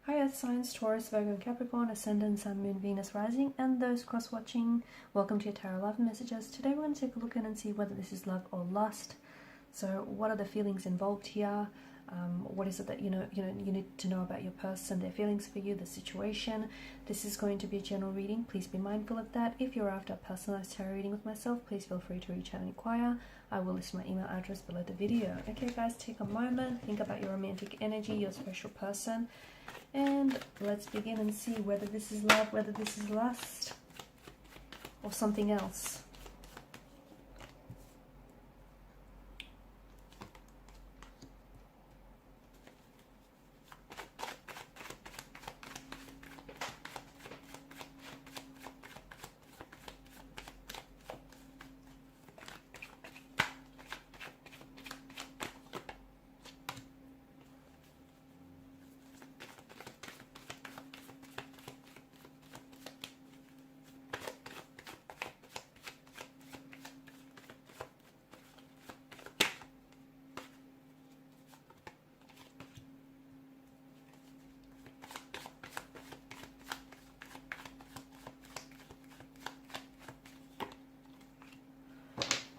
Hi Earth signs, Taurus, Virgo, and Capricorn, Ascendant, Sun, Moon, Venus, Rising, and those cross-watching. Welcome to your Tarot Love Messages. Today we're going to take a look at and see whether this is love or lust. So what are the feelings involved here? What is it that you need to know about your person, their feelings for you, the situation? This is going to be a general reading. Please be mindful of that. If you're after a personalized tarot reading with myself, please feel free to reach out and inquire. I will list my email address below the video. Okay guys, take a moment, think about your romantic energy, your special person, and let's begin and see whether this is love, whether this is lust, or something else.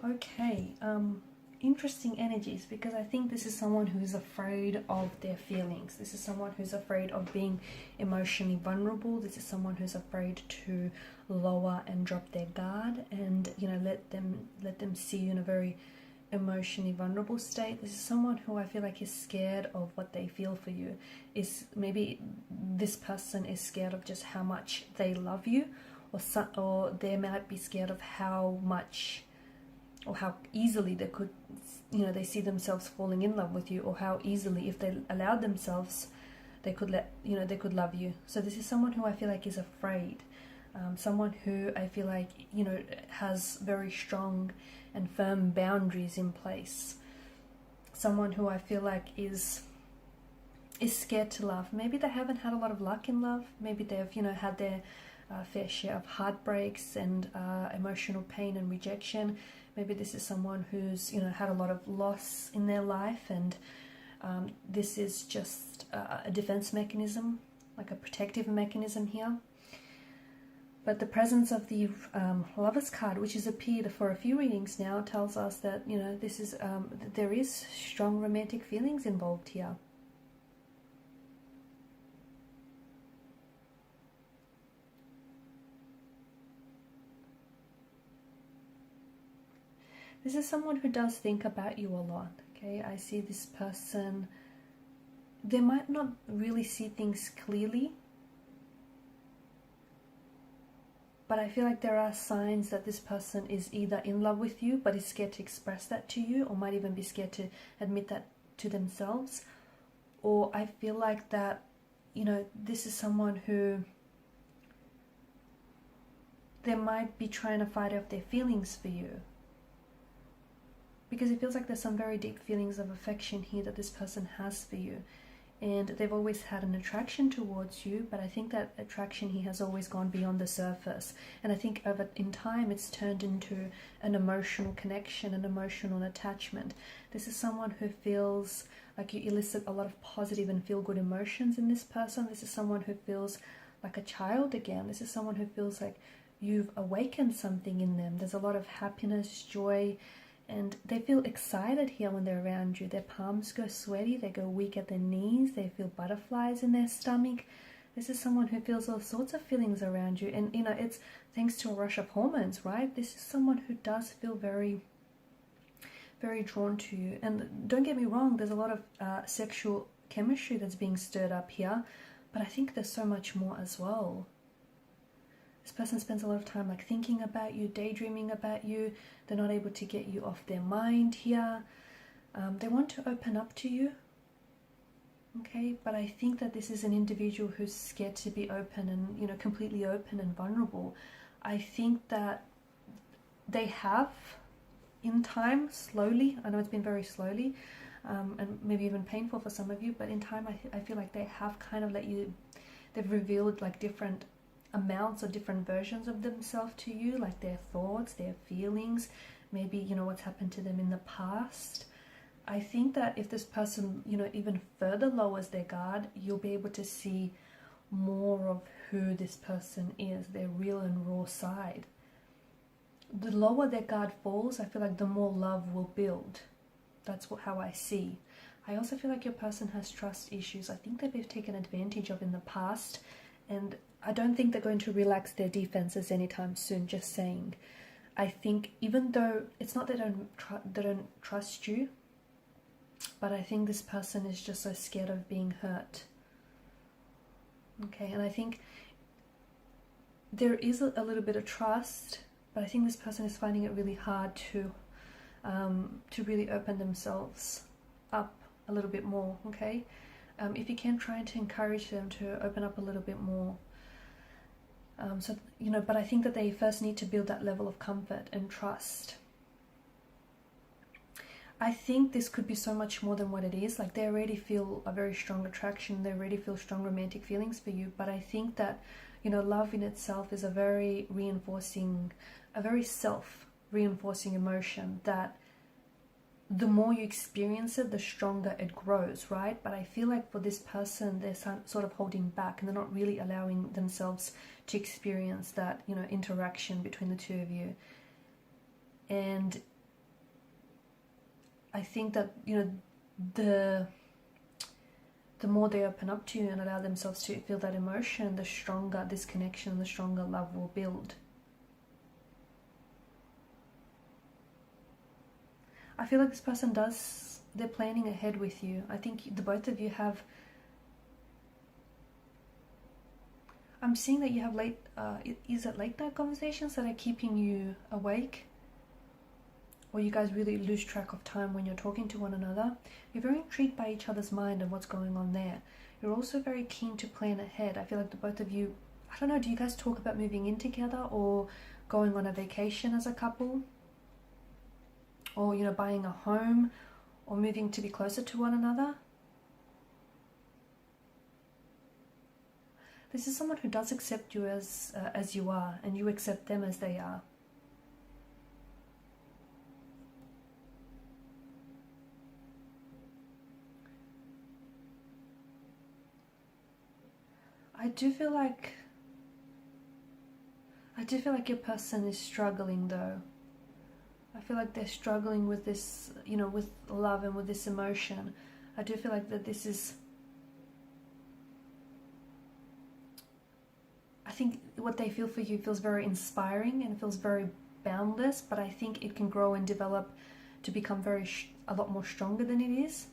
Okay, interesting energies, because I think this is someone who is afraid of their feelings. This is someone who's afraid of being emotionally vulnerable. This is someone who's afraid to lower and drop their guard and, you know, let them see you in a very emotionally vulnerable state. This is someone who I feel like is scared of what they feel for you. Is maybe this person is scared of just how much they love you, or they might be scared of how much or how easily they could, you know, they see themselves falling in love with you, or how easily, if they allowed themselves, they could they could love you. So this is someone who I feel like is afraid, someone who I feel like, you know, has very strong and firm boundaries in place, someone who I feel like is scared to love. Maybe they haven't had a lot of luck in love. Maybe they've, you know, had their fair share of heartbreaks and emotional pain and rejection. Maybe this is someone who's, you know, had a lot of loss in their life, and this is just a defense mechanism, like a protective mechanism here. But the presence of the Lovers card, which has appeared for a few readings now, tells us that, you know, this is there is strong romantic feelings involved here. This is someone who does think about you a lot, okay? I see this person, they might not really see things clearly, but I feel like there are signs that this person is either in love with you but is scared to express that to you, or might even be scared to admit that to themselves. Or I feel like that, you know, this is someone who they might be trying to fight off their feelings for you, because it feels like there's some very deep feelings of affection here that this person has for you, and they've always had an attraction towards you, but I think that attraction here has always gone beyond the surface, and I think in time it's turned into an emotional connection, an emotional attachment. This is someone who feels like you elicit a lot of positive and feel-good emotions in this person. This is someone who feels like a child again. This is someone who feels like you've awakened something in them. There's a lot of happiness, joy, and they feel excited here when they're around you. Their palms go sweaty, they go weak at their knees, they feel butterflies in their stomach. This is someone who feels all sorts of feelings around you, and, you know, it's thanks to a rush of hormones, right? This is someone who does feel very, very drawn to you. And don't get me wrong, there's a lot of sexual chemistry that's being stirred up here, but I think there's so much more as well. This person spends a lot of time like thinking about you, daydreaming about you. They're not able to get you off their mind here. They want to open up to you, okay? But I think that this is an individual who's scared to be open and, you know, completely open and vulnerable. I think that they have, in time, slowly, I know it's been very slowly, and maybe even painful for some of you, but in time I feel like they have kind of let you, they've revealed like different amounts or different versions of themselves to you, like their thoughts, their feelings, maybe, you know, what's happened to them in the past. I think that if this person, you know, even further lowers their guard, you'll be able to see more of who this person is, their real and raw side. The lower their guard falls, I feel like the more love will build. That's how I see. I also feel like your person has trust issues. I think they've been taken advantage of in the past, and I don't think they're going to relax their defenses anytime soon, just saying. I think even though it's not that they don't trust you, but I think this person is just so scared of being hurt. Okay, and I think there is a little bit of trust, but I think this person is finding it really hard to really open themselves up a little bit more. Okay, if you can, try to encourage them to open up a little bit more. So, you know, but I think that they first need to build that level of comfort and trust. I think this could be so much more than what it is. Like, they already feel a very strong attraction, they already feel strong romantic feelings for you, but I think that, you know, love in itself is a very self-reinforcing emotion that the more you experience it, the stronger it grows, right? But I feel like for this person, they're sort of holding back, and they're not really allowing themselves to experience that, you know, interaction between the two of you. And I think that, you know, the more they open up to you and allow themselves to feel that emotion, the stronger this connection, the stronger love will build. I feel like this person they're planning ahead with you. I think the both of you have, I'm seeing that you have is it late night conversations that are keeping you awake? Or you guys really lose track of time when you're talking to one another. You're very intrigued by each other's mind and what's going on there. You're also very keen to plan ahead. I feel like the both of you, I don't know, do you guys talk about moving in together or going on a vacation as a couple? Or, you know, buying a home or moving to be closer to one another? This is someone who does accept you as you are, and you accept them as they are. I do feel like your person is struggling though. I feel like they're struggling with this, you know, with love and with this emotion. I do feel like that this is, I think what they feel for you feels very inspiring and feels very boundless, but I think it can grow and develop to become a lot more stronger than it is.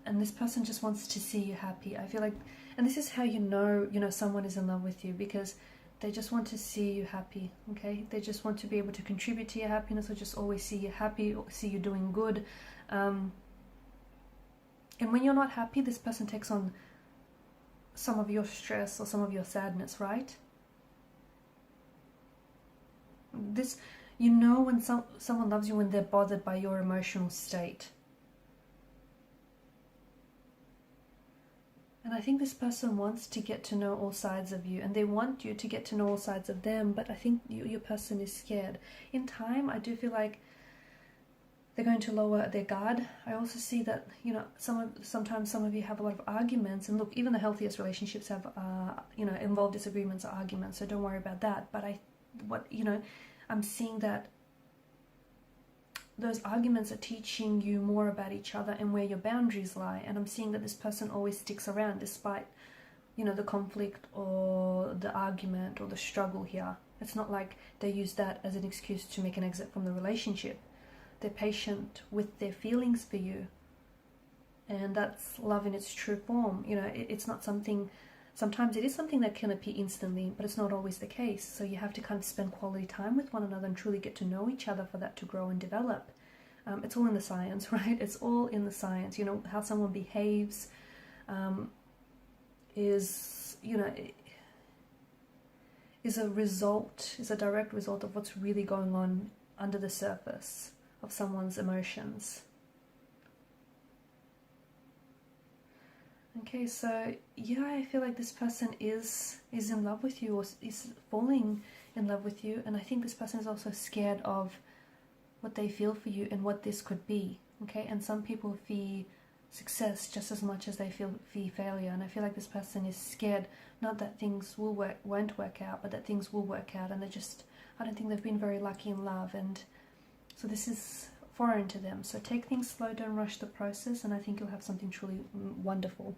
And this person just wants to see you happy. I feel like, and this is how you know someone is in love with you, because they just want to see you happy, okay? They just want to be able to contribute to your happiness, or just always see you happy, or see you doing good. And when you're not happy, this person takes on some of your stress or some of your sadness, right? This, you know, when someone loves you when they're bothered by your emotional state. And I think this person wants to get to know all sides of you, and they want you to get to know all sides of them, but I think your person is scared. In time, I do feel like they're going to lower their guard. I also see that, you know, sometimes some of you have a lot of arguments, and look, even the healthiest relationships have, you know, involve disagreements or arguments, so don't worry about that. But I'm seeing that those arguments are teaching you more about each other and where your boundaries lie. And I'm seeing that this person always sticks around despite, you know, the conflict or the argument or the struggle here. It's not like they use that as an excuse to make an exit from the relationship. They're patient with their feelings for you. And that's love in its true form. You know, it's not something, sometimes it is something that can appear instantly, but it's not always the case. So you have to kind of spend quality time with one another and truly get to know each other for that to grow and develop. It's all in the science, right? It's all in the science. You know, how someone behaves is a direct result of what's really going on under the surface of someone's emotions. Okay, so yeah, I feel like this person is in love with you, or is falling in love with you, and I think this person is also scared of what they feel for you and what this could be. okay? And some people fear success just as much as they fear failure, and I feel like this person is scared, not that things won't work out, but that things will work out, and I don't think they've been very lucky in love, and so this is foreign to them. So take things slow, don't rush the process, and I think you'll have something truly wonderful.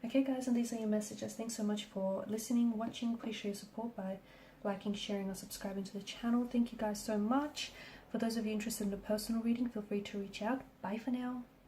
Okay guys, and these are your messages. Thanks so much for listening, watching. Please show your support by liking, sharing, or subscribing to the channel. Thank you guys so much. For those of you interested in a personal reading, feel free to reach out. Bye for now.